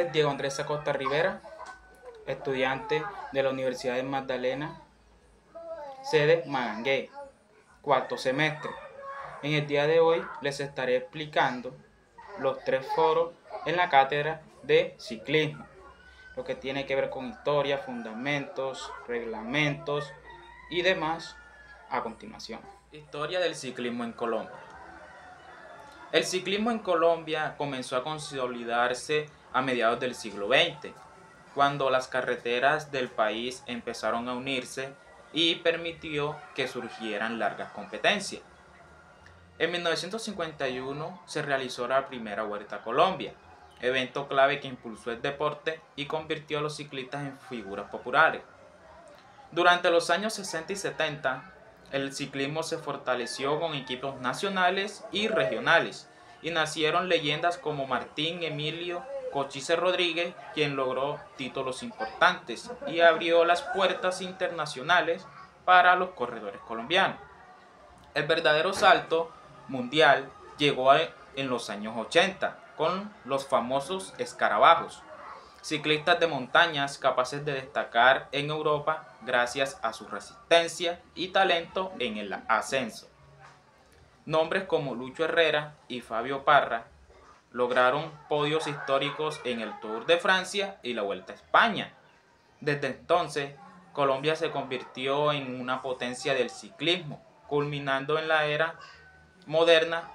nombre es Diego Andrés Acosta Rivera, estudiante de la Universidad de Magdalena, sede Magangué, cuarto semestre. En el día de hoy les estaré explicando los 3 foros en la cátedra de ciclismo, lo que tiene que ver con historia, fundamentos, reglamentos y demás a continuación. Historia del ciclismo en Colombia. El ciclismo en Colombia comenzó a consolidarse a mediados del siglo XX, cuando las carreteras del país empezaron a unirse y permitió que surgieran largas competencias. En 1951 se realizó la primera Vuelta a Colombia, evento clave que impulsó el deporte y convirtió a los ciclistas en figuras populares. Durante los años 60 y 70, el ciclismo se fortaleció con equipos nacionales y regionales, y nacieron leyendas como Martín Emilio Cochise Rodríguez, quien logró títulos importantes y abrió las puertas internacionales para los corredores colombianos. El verdadero salto mundial llegó en los años 80 con los famosos escarabajos, ciclistas de montañas capaces de destacar en Europa gracias a su resistencia y talento en el ascenso. Nombres como Lucho Herrera y Fabio Parra lograron podios históricos en el Tour de Francia y la Vuelta a España. Desde entonces, Colombia se convirtió en una potencia del ciclismo, culminando en la era moderna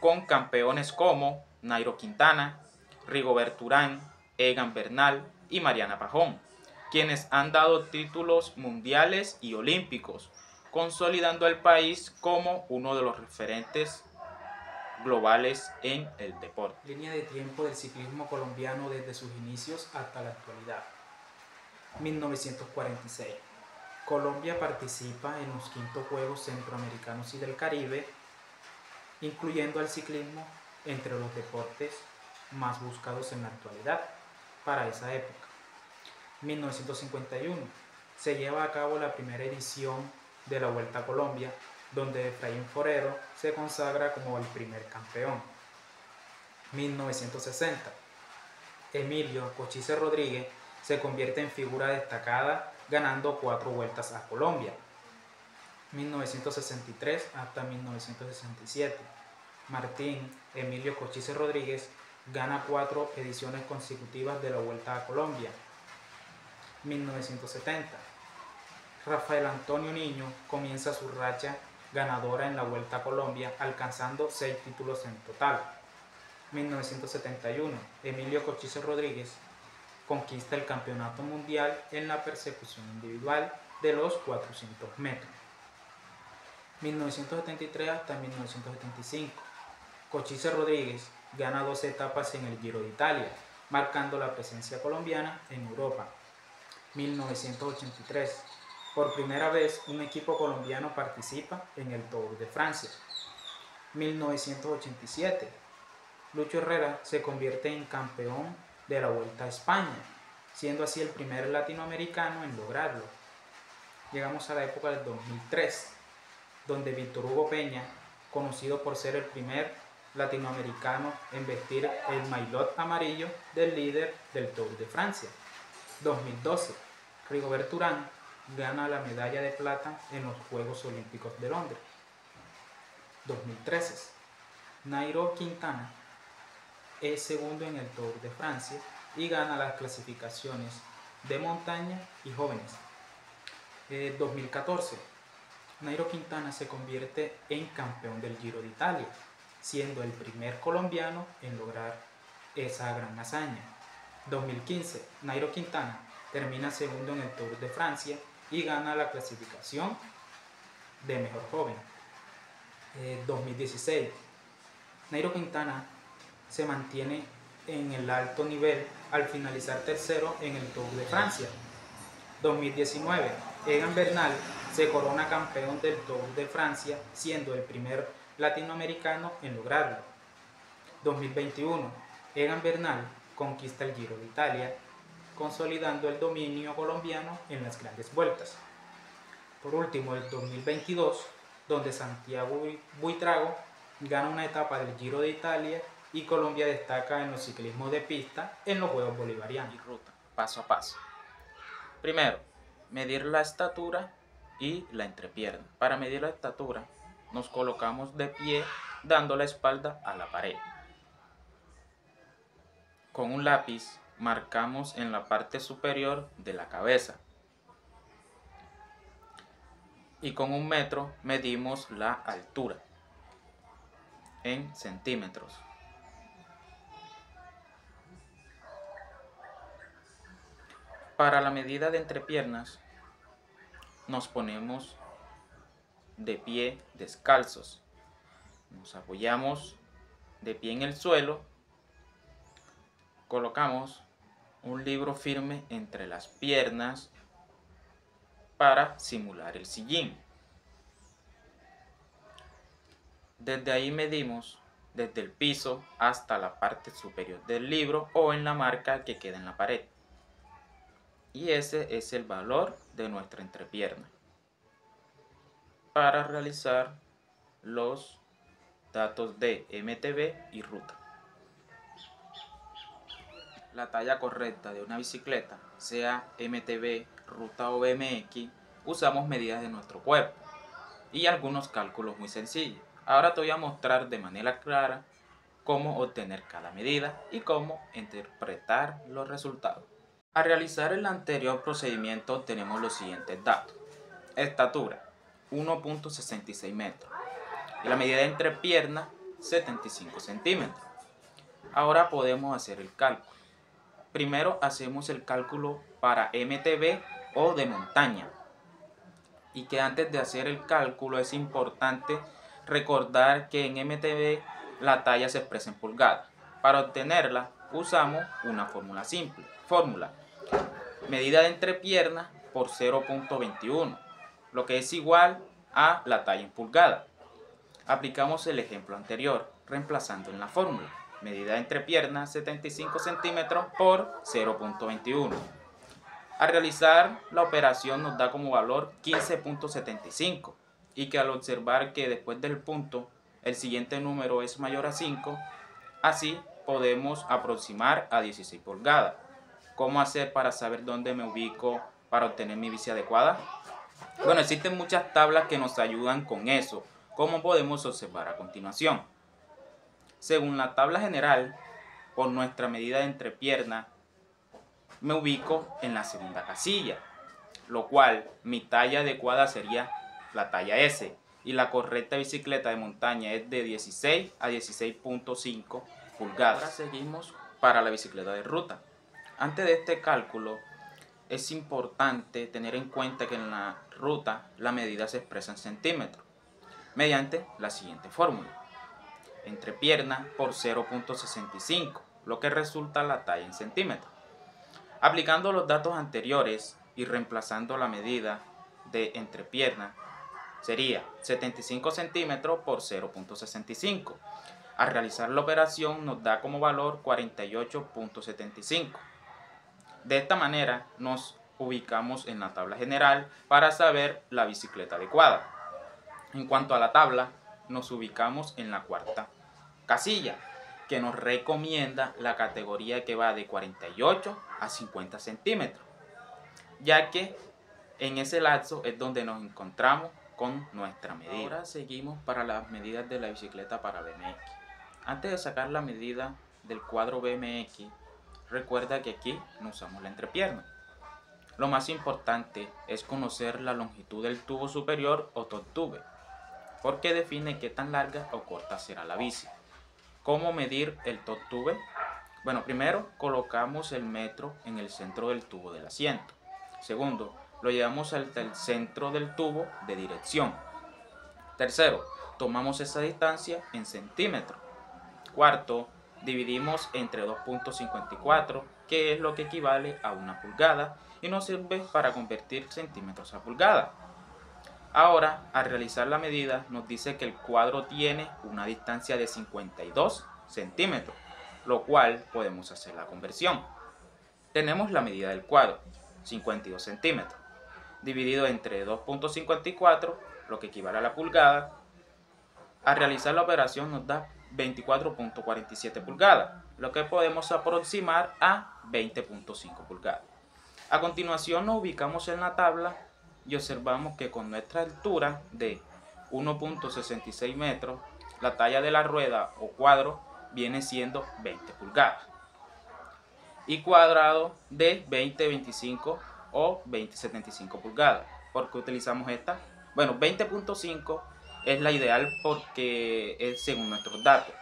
con campeones como Nairo Quintana, Rigoberto Urán, Egan Bernal y Mariana Pajón, quienes han dado títulos mundiales y olímpicos, consolidando al país como uno de los referentes globales en el deporte. Línea de tiempo del ciclismo colombiano desde sus inicios hasta la actualidad. 1946. Colombia participa en los 5º Juegos Centroamericanos y del Caribe, incluyendo al ciclismo entre los deportes más buscados en la actualidad para esa época. 1951. Se lleva a cabo la primera edición de la Vuelta a Colombia, donde Efraín Forero se consagra como el primer campeón. 1960. Emilio Cochise Rodríguez se convierte en figura destacada ganando 4 vueltas a Colombia. 1963 hasta 1967. Martín Emilio Cochise Rodríguez gana 4 ediciones consecutivas de la Vuelta a Colombia. 1970. Rafael Antonio Niño comienza su racha ganadora en la Vuelta a Colombia, alcanzando 6 títulos en total. 1971. Emilio Cochise Rodríguez conquista el campeonato mundial en la persecución individual de los 400 metros. 1973 hasta 1975. Cochise Rodríguez gana 2 etapas en el Giro de Italia, marcando la presencia colombiana en Europa. 1983. Por primera vez un equipo colombiano participa en el Tour de Francia. 1987. Lucho Herrera se convierte en campeón de la Vuelta a España, siendo así el primer latinoamericano en lograrlo. Llegamos a la época del 2003, donde Víctor Hugo Peña, conocido por ser el primer latinoamericano en vestir el maillot amarillo del líder del Tour de Francia. 2012. Rigoberto Urán gana la medalla de plata en los Juegos Olímpicos de Londres. 2013. Nairo Quintana es segundo en el Tour de Francia y gana las clasificaciones de montaña y jóvenes. 2014. Nairo Quintana se convierte en campeón del Giro de Italia, siendo el primer colombiano en lograr esa gran hazaña. 2015. Nairo Quintana termina segundo en el Tour de Francia y gana la clasificación de mejor joven. 2016. Nairo Quintana se mantiene en el alto nivel al finalizar tercero en el Tour de Francia. 2019. Egan Bernal se corona campeón del Tour de Francia, siendo el primer latinoamericano en lograrlo. 2021. Egan Bernal conquista el Giro de Italia, consolidando el dominio colombiano en las grandes vueltas. Por último, el 2022, donde Santiago Buitrago gana una etapa del Giro de Italia y Colombia destaca en los ciclismos de pista en los Juegos Bolivarianos. Y ruta, paso a paso. Primero, medir la estatura y la entrepierna. Para medir la estatura, nos colocamos de pie dando la espalda a la pared. Con un lápiz marcamos en la parte superior de la cabeza. Y con un metro medimos la altura en centímetros. Para la medida de entrepiernas nos ponemos de pie descalzos. Nos apoyamos de pie en el suelo. Colocamos un libro firme entre las piernas para simular el sillín. Desde ahí medimos desde el piso hasta la parte superior del libro o en la marca que queda en la pared. Y ese es el valor de nuestra entrepierna para realizar los datos de MTB y ruta. La talla correcta de una bicicleta, sea MTB, ruta o BMX, usamos medidas de nuestro cuerpo y algunos cálculos muy sencillos. Ahora te voy a mostrar de manera clara cómo obtener cada medida y cómo interpretar los resultados. Al realizar el anterior procedimiento tenemos los siguientes datos. Estatura, 1.66 metros. Y la medida de entrepierna, 75 centímetros. Ahora podemos hacer el cálculo. Primero hacemos el cálculo para MTB o de montaña. Y que antes de hacer el cálculo es importante recordar que en MTB la talla se expresa en pulgadas. Para obtenerla usamos una fórmula simple. Fórmula: medida de entrepierna por 0.21, lo que es igual a la talla en pulgadas. Aplicamos el ejemplo anterior, reemplazando en la fórmula. Medida de entrepierna 75 centímetros por 0.21. Al realizar la operación nos da como valor 15.75 y que al observar que después del punto el siguiente número es mayor a 5, así podemos aproximar a 16 pulgadas. ¿Cómo hacer para saber dónde me ubico para obtener mi bici adecuada? Bueno, existen muchas tablas que nos ayudan con eso, como podemos observar a continuación. Según la tabla general, por nuestra medida de entrepierna, me ubico en la segunda casilla, lo cual mi talla adecuada sería la talla S y la correcta bicicleta de montaña es de 16 a 16.5 pulgadas. Ahora seguimos para la bicicleta de ruta. Antes de este cálculo es importante tener en cuenta que en la ruta la medida se expresa en centímetros mediante la siguiente fórmula: entrepierna por 0.65, lo que resulta la talla en centímetros. Aplicando los datos anteriores y reemplazando la medida de entrepierna, sería 75 centímetros por 0.65. Al realizar la operación nos da como valor 48.75. De esta manera nos ubicamos en la tabla general para saber la bicicleta adecuada. En cuanto a la tabla, nos ubicamos en la cuarta casilla, que nos recomienda la categoría que va de 48 a 50 centímetros, ya que en ese lapso es donde nos encontramos con nuestra medida. Ahora seguimos para las medidas de la bicicleta para BMX. Antes de sacar la medida del cuadro BMX, recuerda que aquí no usamos la entrepierna. Lo más importante es conocer la longitud del tubo superior o top tube, porque define qué tan larga o corta será la bici. ¿Cómo medir el top tube? Bueno, primero colocamos el metro en el centro del tubo del asiento. Segundo, lo llevamos hasta el centro del tubo de dirección. Tercero, tomamos esa distancia en centímetros. Cuarto, dividimos entre 2.54, que es lo que equivale a 1 pulgada y nos sirve para convertir centímetros a pulgadas. Ahora, al realizar la medida, nos dice que el cuadro tiene una distancia de 52 centímetros, lo cual podemos hacer la conversión. Tenemos la medida del cuadro, 52 centímetros, dividido entre 2.54, lo que equivale a la pulgada. Al realizar la operación nos da 24.47 pulgadas, lo que podemos aproximar a 20.5 pulgadas. A continuación nos ubicamos en la tabla y observamos que con nuestra altura de 1.66 metros, la talla de la rueda o cuadro viene siendo 20 pulgadas y cuadrado de 20.25 o 20.75 pulgadas. ¿Por qué utilizamos esta? Bueno, 20.5 es la ideal porque es según nuestros datos,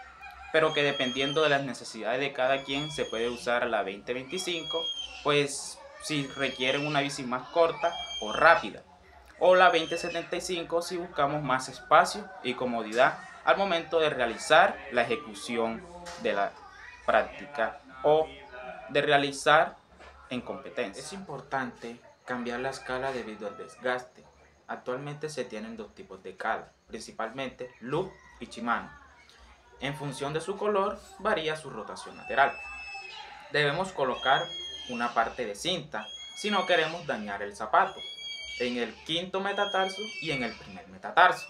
pero que dependiendo de las necesidades de cada quien se puede usar la 2025, pues si requieren una bici más corta o rápida, o la 2075 si buscamos más espacio y comodidad al momento de realizar la ejecución de la práctica o de realizar en competencia. Es importante cambiar la escala debido al desgaste. Actualmente se tienen dos tipos de cala, principalmente Loop y Shimano. En función de su color varía su rotación lateral. Debemos colocar una parte de cinta si no queremos dañar el zapato, en el quinto metatarso y en el primer metatarso.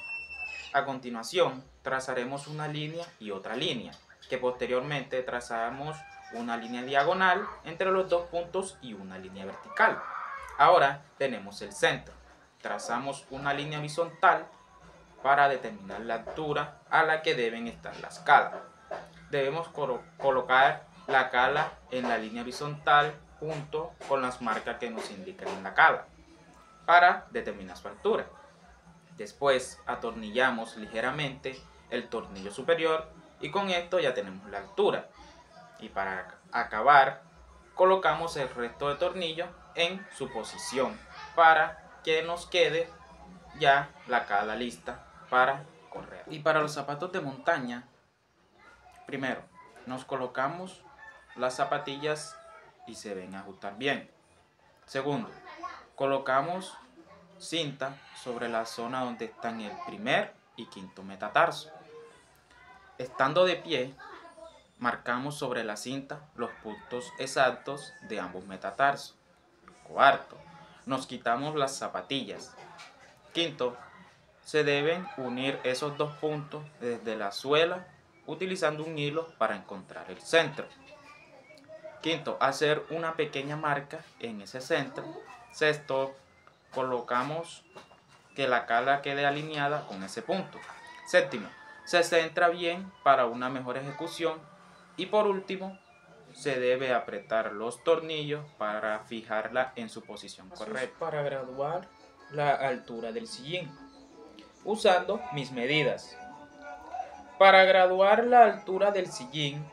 A continuación trazaremos una línea y otra línea, que posteriormente trazaremos una línea diagonal entre los dos puntos y una línea vertical. Ahora tenemos el centro. Trazamos una línea horizontal para determinar la altura a la que deben estar las calas. Debemos colocar la cala en la línea horizontal junto con las marcas que nos indican en la cala para determinar su altura. Después atornillamos ligeramente el tornillo superior y con esto ya tenemos la altura. Y para acabar colocamos el resto de tornillos en su posición para que nos quede ya la cala lista para correr. Y para los zapatos de montaña, primero nos colocamos las zapatillas y se ven ajustar bien. Segundo, colocamos cinta sobre la zona donde están el primer y quinto metatarso. Estando de pie, marcamos sobre la cinta los puntos exactos de ambos metatarsos. Cuarto, nos quitamos las zapatillas. Quinto, se deben unir esos dos puntos desde la suela utilizando un hilo para encontrar el centro. Quinto, hacer una pequeña marca en ese centro. Sexto, colocamos que la cala quede alineada con ese punto. Séptimo, se centra bien para una mejor ejecución. Y por último, se debe apretar los tornillos para fijarla en su posición correcta. Para graduar la altura del sillín, usando mis medidas. Para graduar la altura del sillín,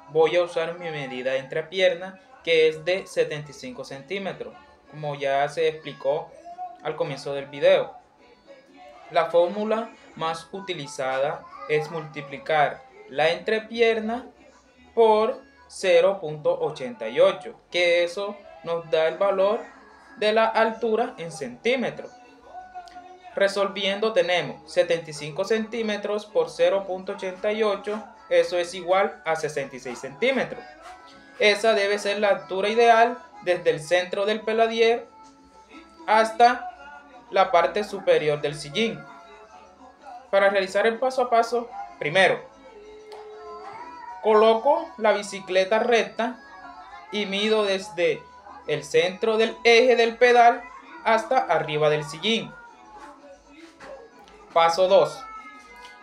voy a usar mi medida de entrepierna, que es de 75 centímetros, como ya se explicó al comienzo del video. La fórmula más utilizada es multiplicar la entrepierna por 0.88, que eso nos da el valor de la altura en centímetros. Resolviendo tenemos 75 centímetros por 0.88, eso es igual a 66 centímetros. Esa debe ser la altura ideal desde el centro del peladier hasta la parte superior del sillín. Para realizar el paso a paso, primero, coloco la bicicleta recta y mido desde el centro del eje del pedal hasta arriba del sillín. Paso 2.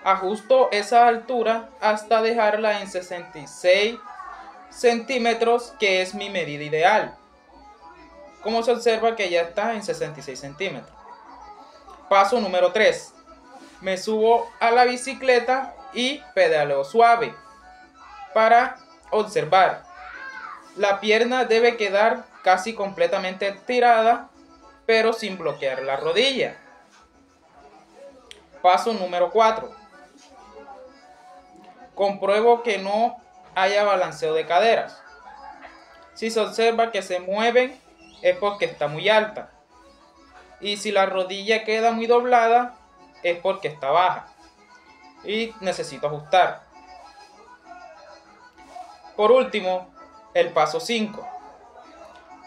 Ajusto esa altura hasta dejarla en 66 centímetros, que es mi medida ideal. Como se observa que ya está en 66 centímetros. Paso número 3. Me subo a la bicicleta y pedaleo suave. Para observar, la pierna debe quedar casi completamente estirada, pero sin bloquear la rodilla. Paso número 4. Compruebo que no haya balanceo de caderas. Si se observa que se mueven, es porque está muy alta. Y si la rodilla queda muy doblada, es porque está baja. Y necesito ajustar. Por último, el paso 5.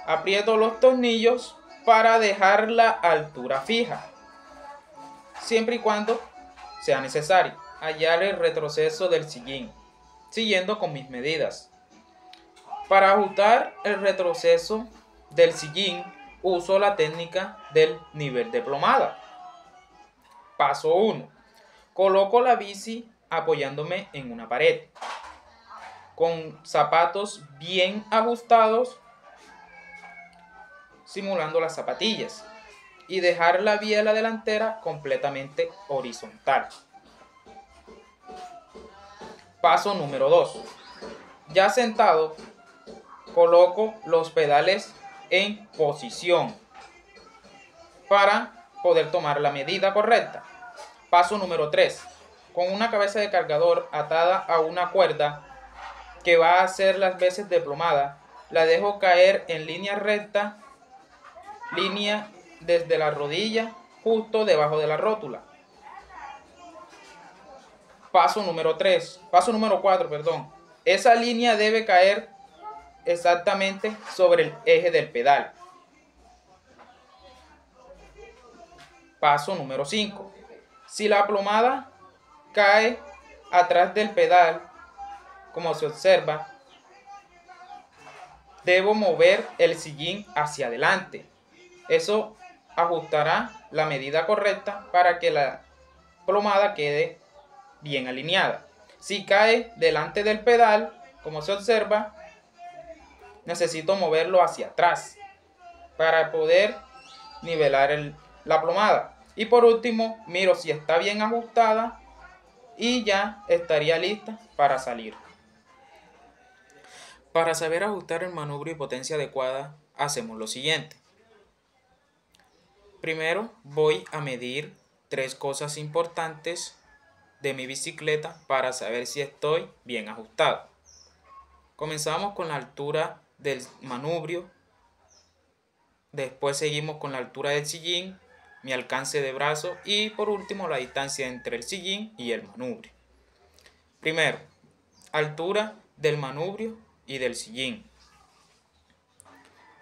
Aprieto los tornillos para dejar la altura fija, siempre y cuando sea necesario. hallar el retroceso del sillín, siguiendo con mis medidas. Para ajustar el retroceso del sillín, uso la técnica del nivel de plomada. Paso 1. Coloco la bici apoyándome en una pared, con zapatos bien ajustados, simulando las zapatillas, y dejar la biela delantera completamente horizontal. Paso número 2. Ya sentado, coloco los pedales en posición para poder tomar la medida correcta. Paso número 3. Con una cabeza de cargador atada a una cuerda que va a hacer las veces de plomada, la dejo caer en línea recta, línea desde la rodilla justo debajo de la rótula. Paso número 4, perdón. Esa línea debe caer exactamente sobre el eje del pedal. Paso número 5. Si la plomada cae atrás del pedal, como se observa, debo mover el sillín hacia adelante. Eso ajustará la medida correcta para que la plomada quede bien alineada. Si cae delante del pedal, como se observa, necesito moverlo hacia atrás para poder nivelar la plomada. Y por último, miro si está bien ajustada y ya estaría lista para salir. Para saber ajustar el manubrio y potencia adecuada, hacemos lo siguiente. Primero voy a medir 3 cosas importantes de mi bicicleta para saber si estoy bien ajustado. Comenzamos con la altura del manubrio, después seguimos con la altura del sillín, mi alcance de brazo y por último la distancia entre el sillín y el manubrio. Primero, altura del manubrio y del sillín.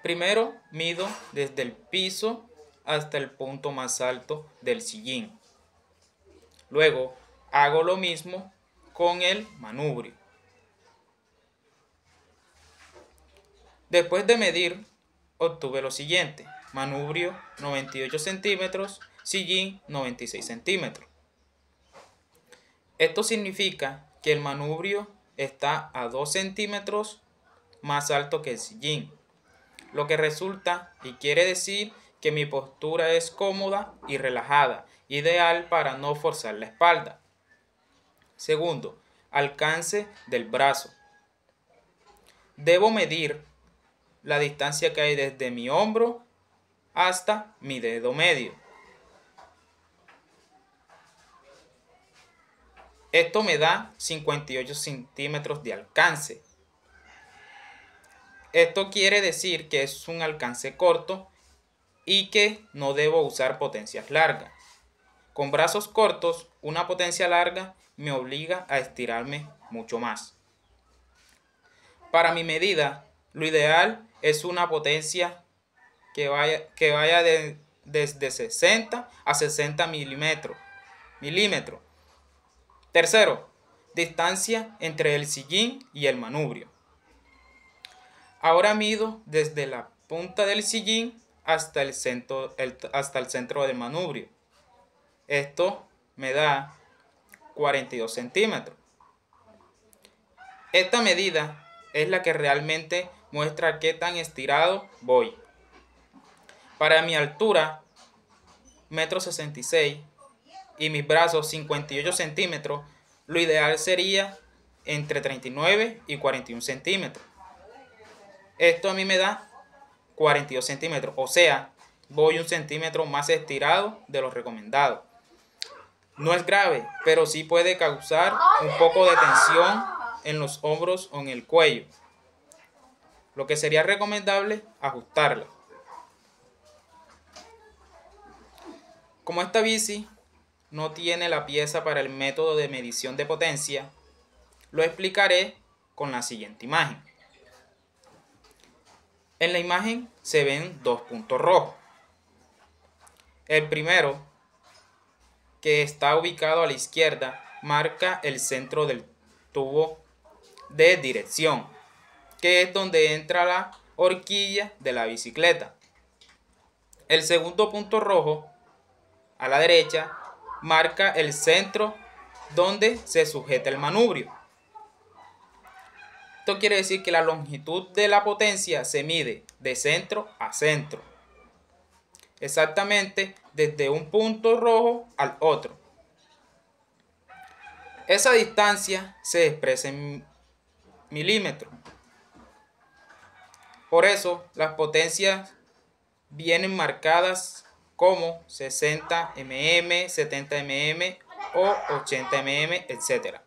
Primero mido desde el piso hasta el punto más alto del sillín. Luego hago lo mismo con el manubrio. Después de medir, obtuve lo siguiente: manubrio 98 centímetros, sillín 96 centímetros. Esto significa que el manubrio está a 2 centímetros más alto que el sillín, lo que resulta y quiere decir que mi postura es cómoda y relajada, ideal para no forzar la espalda. Segundo, alcance del brazo. Debo medir la distancia que hay desde mi hombro hasta mi dedo medio. Esto me da 58 centímetros de alcance. Esto quiere decir que es un alcance corto y que no debo usar potencias largas. Con brazos cortos, una potencia larga me obliga a estirarme mucho más. Para mi medida, lo ideal es una potencia que vaya desde 60 a 60 milímetros. Tercero, distancia entre el sillín y el manubrio. Ahora mido desde la punta del sillín hasta el centro del manubrio. Esto me da 42 centímetros. Esta medida es la que realmente muestra qué tan estirado voy. Para mi altura, 1,66 m, y mis brazos 58 centímetros, lo ideal sería entre 39 y 41 centímetros. Esto a mí me da 42 centímetros, o sea, voy 1 centímetro más estirado de lo recomendado. No es grave, pero sí puede causar un poco de tensión en los hombros o en el cuello, lo que sería recomendable ajustarla. Como esta bici no tiene la pieza para el método de medición de potencia, lo explicaré con la siguiente imagen. En la imagen se ven 2 puntos rojos. El primero, que está ubicado a la izquierda, marca el centro del tubo de dirección, que es donde entra la horquilla de la bicicleta. El segundo punto rojo, a la derecha, marca el centro donde se sujeta el manubrio. Esto quiere decir que la longitud de la potencia se mide de centro a centro, exactamente desde un punto rojo al otro. Esa distancia se expresa en milímetros. Por eso las potencias vienen marcadas como 60 mm, 70 mm o 80 mm, etc.